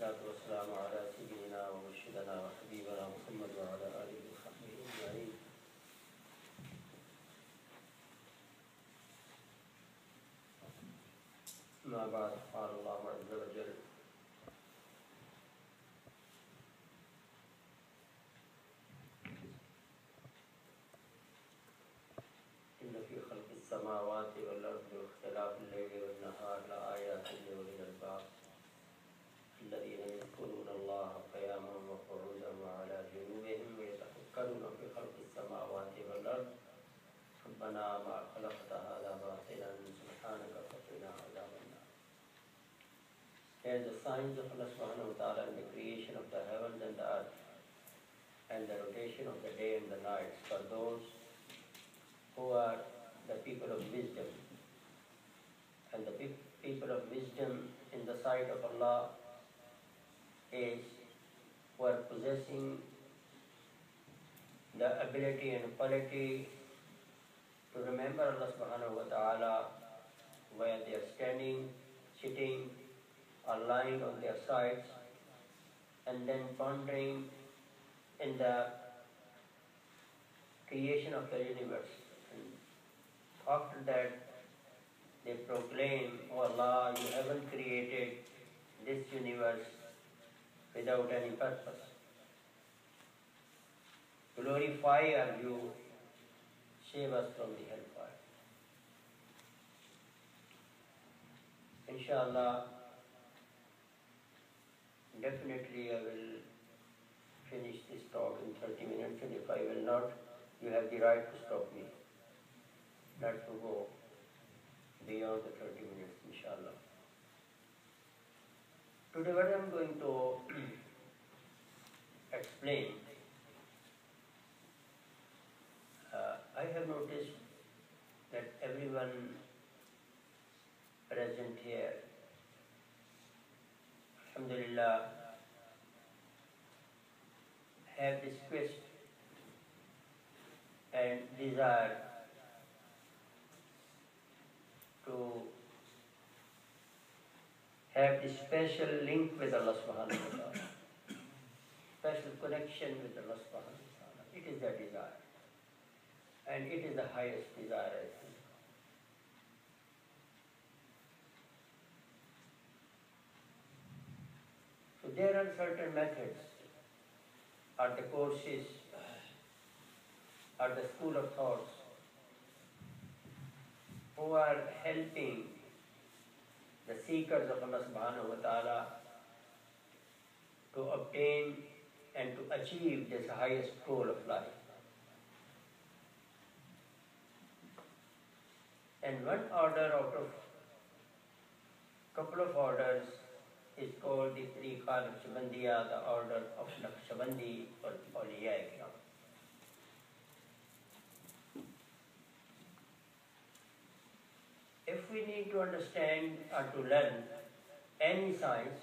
والصلاة والسلام على سيدنا ومرشدنا وحبيبنا محمد وعلى آله وصحبه أجمعين. ما بعد، قال الله عز وجل: إن في خلق السماوات والأرض واختلاف الليل والنهار لآيات لأولي الألباب الذين يذكرون الله قياما وقعودا وعلى جنوبهم ويتفكرون في خلق السماوات والأرض ربنا ما خلقت هذا باطلا سبحانك فقنا عذاب النار. Here the signs of Allah subhanahu wa ta'ala in the creation of the heavens and the earth and the rotation of the day and the nights for those who are the people of wisdom. And the people of wisdom in the sight of Allah is who are possessing the ability and quality to remember Allah subhanahu wa ta'ala where they are standing, sitting, or lying on their sides, and then pondering in the creation of the universe. And after that, they proclaim, "Oh Allah, you haven't created this universe without any purpose. Glorify our you, save us from the hellfire." Inshallah, definitely I will finish this talk in 30 minutes, and if I will not, you have the right to stop me, not to go beyond the 30 minutes, inshallah. Today what I am going to explain, I have noticed that everyone present here, alhamdulillah, have this quest and desire to have this special link with Allah subhanahu wa ta'ala, special connection with Allah subhanahu wa ta'ala. It is the desire, and it is the highest desire, I think. So there are certain methods, or the courses, or the school of thoughts who are helping the seekers of Allah subhanahu wa ta'ala to obtain and to achieve this highest goal of life. And one order out of couple of orders is called the Naqshbandi, the order of Naqshbandi or Awliya-e-Kiram. If we need to understand or to learn any science,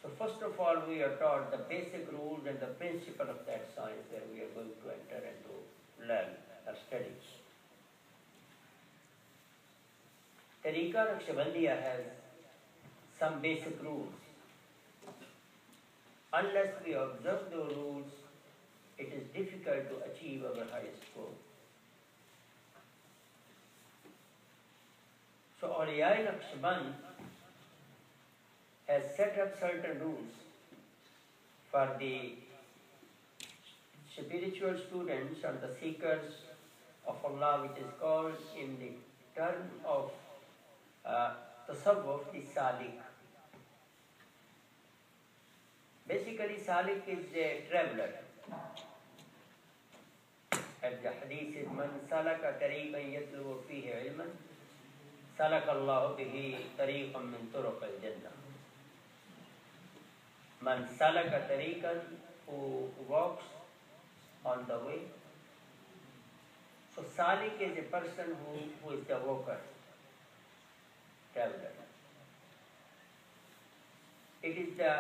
so first of all we are taught the basic rules and the principle of that science where we are going to enter and to learn or study. Tariqa Naqshbandiya has some basic rules. Unless we observe those rules, it is difficult to achieve our highest goal. So Awliya Naqshband has set up certain rules for the spiritual students and the seekers of Allah, which is called in the term of tasawwuf, the salik. Basically, salik is a traveler. As the hadith is, "Man salaka tariqan yatlubu fihi ilman, salaka Allahu bihi tariqan min turuq al-jannah." Man salaka tariqan, who walks on the way. So salik is a person who is the walker, traveler. It is the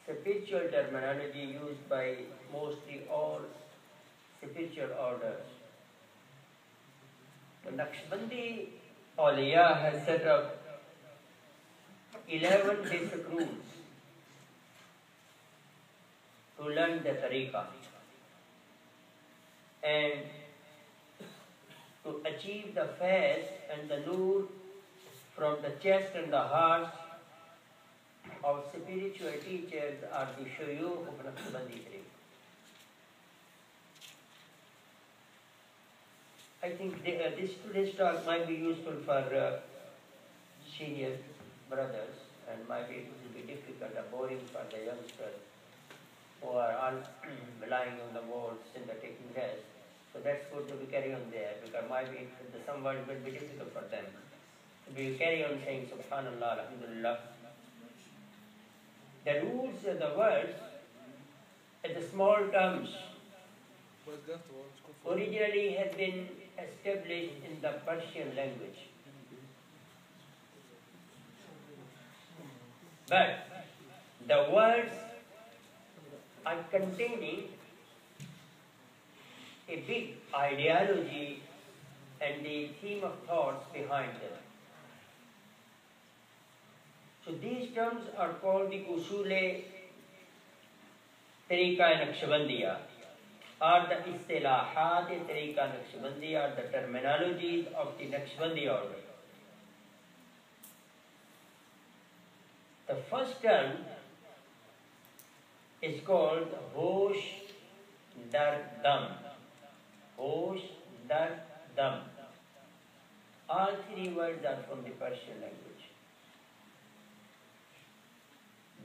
spiritual terminology used by mostly all spiritual orders. The Naqshbandi Awliya has set up 11 basic rules to learn the tariqah and to achieve the faith and the nur from the chest and the heart of spiritual teachers are the shuyukh of Naqshbandi tariqah. I think today's talk might be useful for senior brothers and might be it will be difficult or boring for the youngsters who are all lying on the walls and they're taking rest. So that's good to be carry on there because maybe some words will be difficult for them. So we carry on saying Subhanallah, Alhamdulillah. The rules of the words are the small terms originally had been established in the Persian language. But the words are containing a big ideology and the theme of thoughts behind them. So these terms are called the Usule Tariqa Naqshbandiya, or the Istilahat Tariqa Naqshbandiya, or the terminologies of the Naqshbandi order. The first term is called Hosh Dar Dam. Hosh Dar Dam. All three words are from the Persian language.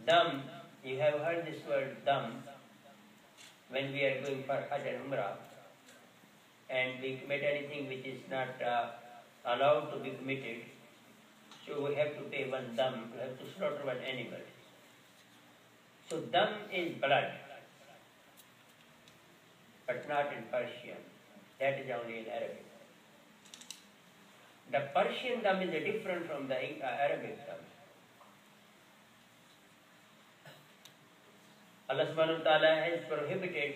Dam, you have heard this word dam when we are going for Hajj and Umrah and we commit anything which is not allowed to be committed, so we have to pay one dam, we have to slaughter one animal. So dam is blood, but not in Persian. That is only in Arabic. The Persian dam is different from the Arabic dam. Allah subhanahu wa ta'ala has prohibited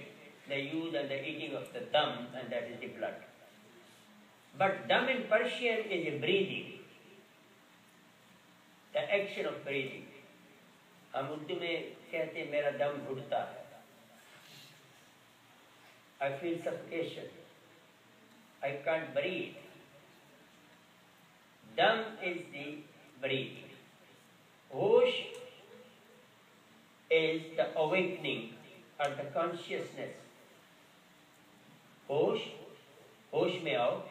the use and the eating of the dam, and that is the blood. But dam in Persian is a breathing, the action of breathing. हम उर्दू में कहते हैं मेरा दम घुटता है. I feel suffocation. I can't breathe. Dam is the breathing. Hosh is the awakening or the consciousness. Hosh, hosh mein aao,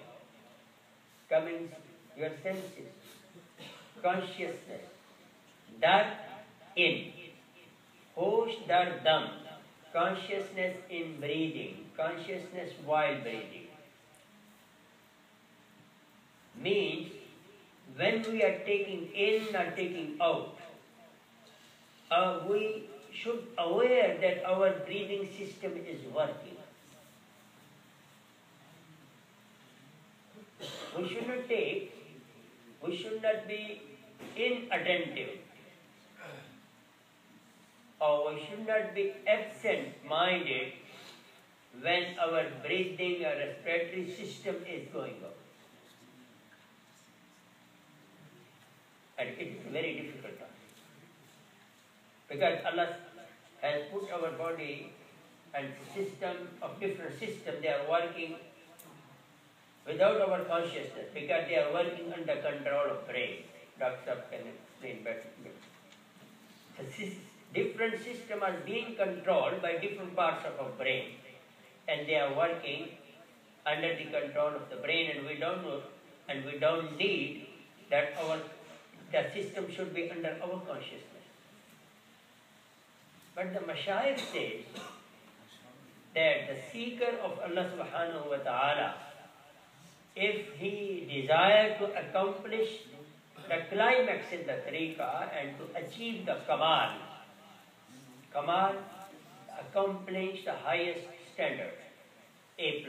coming your senses, consciousness. Dar in, hosh dar dam, consciousness in breathing, consciousness while breathing. Means when we are taking in or taking out, we should aware that our breathing system is working. We should not we should not be inattentive, or we should not be absent-minded when our breathing or respiratory system is going on. And it is very difficult. Because Allah has put our body and system of different systems, they are working without our consciousness, because they are working under control of brain. Doctor can explain better. The different systems are being controlled by different parts of our brain, and they are working under the control of the brain, and we don't know, and we don't need that the system should be under our consciousness. But the Mashayikh says that the seeker of Allah subhanahu wa ta'ala, if he desires to accomplish the climax in the tariqah and to achieve the kamal, accomplish the highest standard, A+.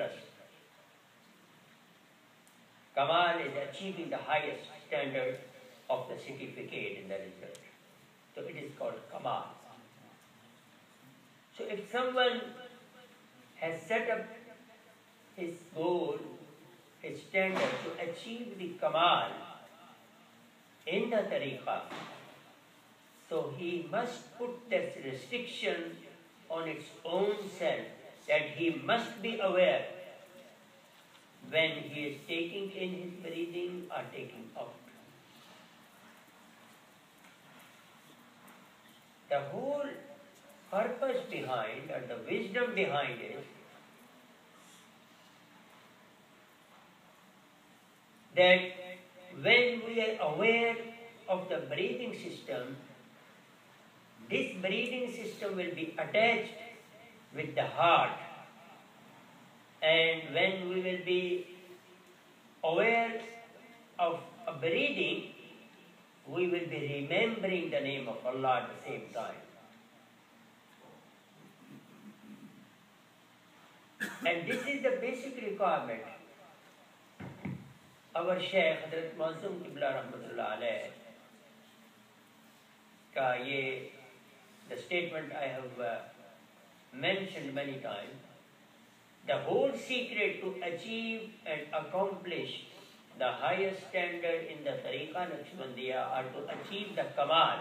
Kamal is achieving the highest standard of the certificate in the result. So it is called kamal. So if someone has set up his goal, his standard to achieve the kamal in the tariqah, So he must put this restriction on its own self, that he must be aware when he is taking in his breathing or taking out. The whole purpose behind and the wisdom behind it that when we are aware of the breathing system, this breathing system will be attached with the heart, and when we will be aware of a breathing, we will be remembering the name of Allah at the same time. And this is the basic requirement. Our Shaykh Hazrat Mausum Qibla Rahmatullah Alayh ka ye, the statement I have mentioned many times, the whole secret to achieve and accomplish the highest standard in the Tariqa Naqshbandiya or to achieve the Kamal,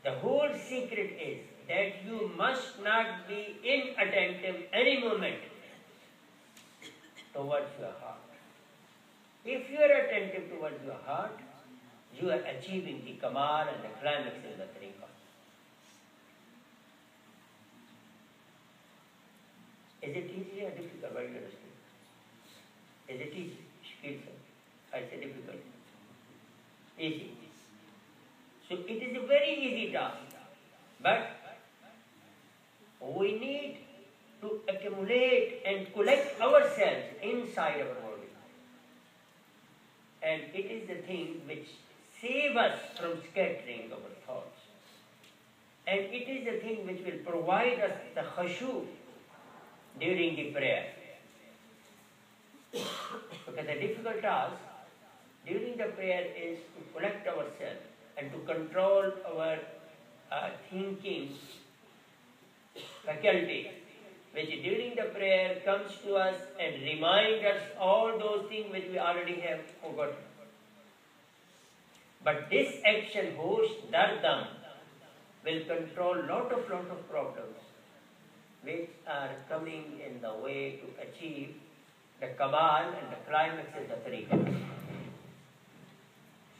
the whole secret is that you must not be inattentive any moment towards your heart. If you are attentive towards your heart, you are achieving the Kamal and the climax in the Tariqa. Is it easy or difficult? What do you understand? Is it easy? I say difficult. Easy. So it is a very easy task. But we need to accumulate and collect ourselves inside our body. And it is the thing which saves us from scattering our thoughts. And it is the thing which will provide us the khushu during the prayer. Because the difficult task during the prayer is to collect ourselves and to control our thinking faculty, which during the prayer comes to us and reminds us all those things which we already have forgotten. But this action, hosh dardam, will control lot of problems which are coming in the way to achieve the Kamal and the climax in the Tariqa.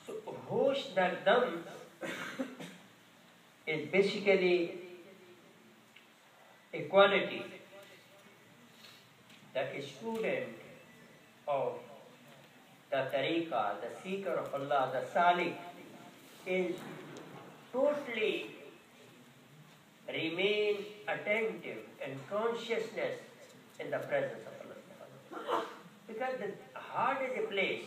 So, hosh dardam is basically a quality that a student of the Tariqa, the seeker of Allah, the Salik, is totally remain attentive and consciousness in the presence of Allah. Because the heart is a place.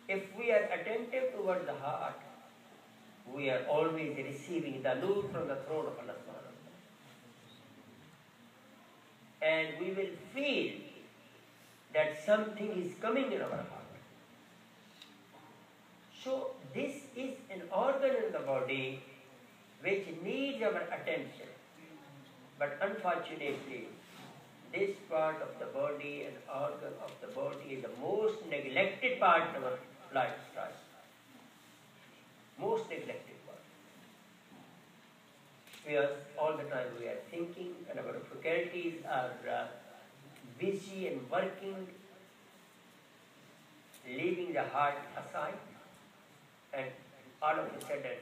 If we are attentive towards the heart, we are always receiving the nur from the throne of Allah. And we will feel that something is coming in our heart. So this is an organ in the body which needs our attention. But unfortunately, this part of the body and organ of the body is the most neglected part of our lifestyle. Most neglected part. Because all the time we are thinking and our faculties are busy and working, leaving the heart aside, and all of a sudden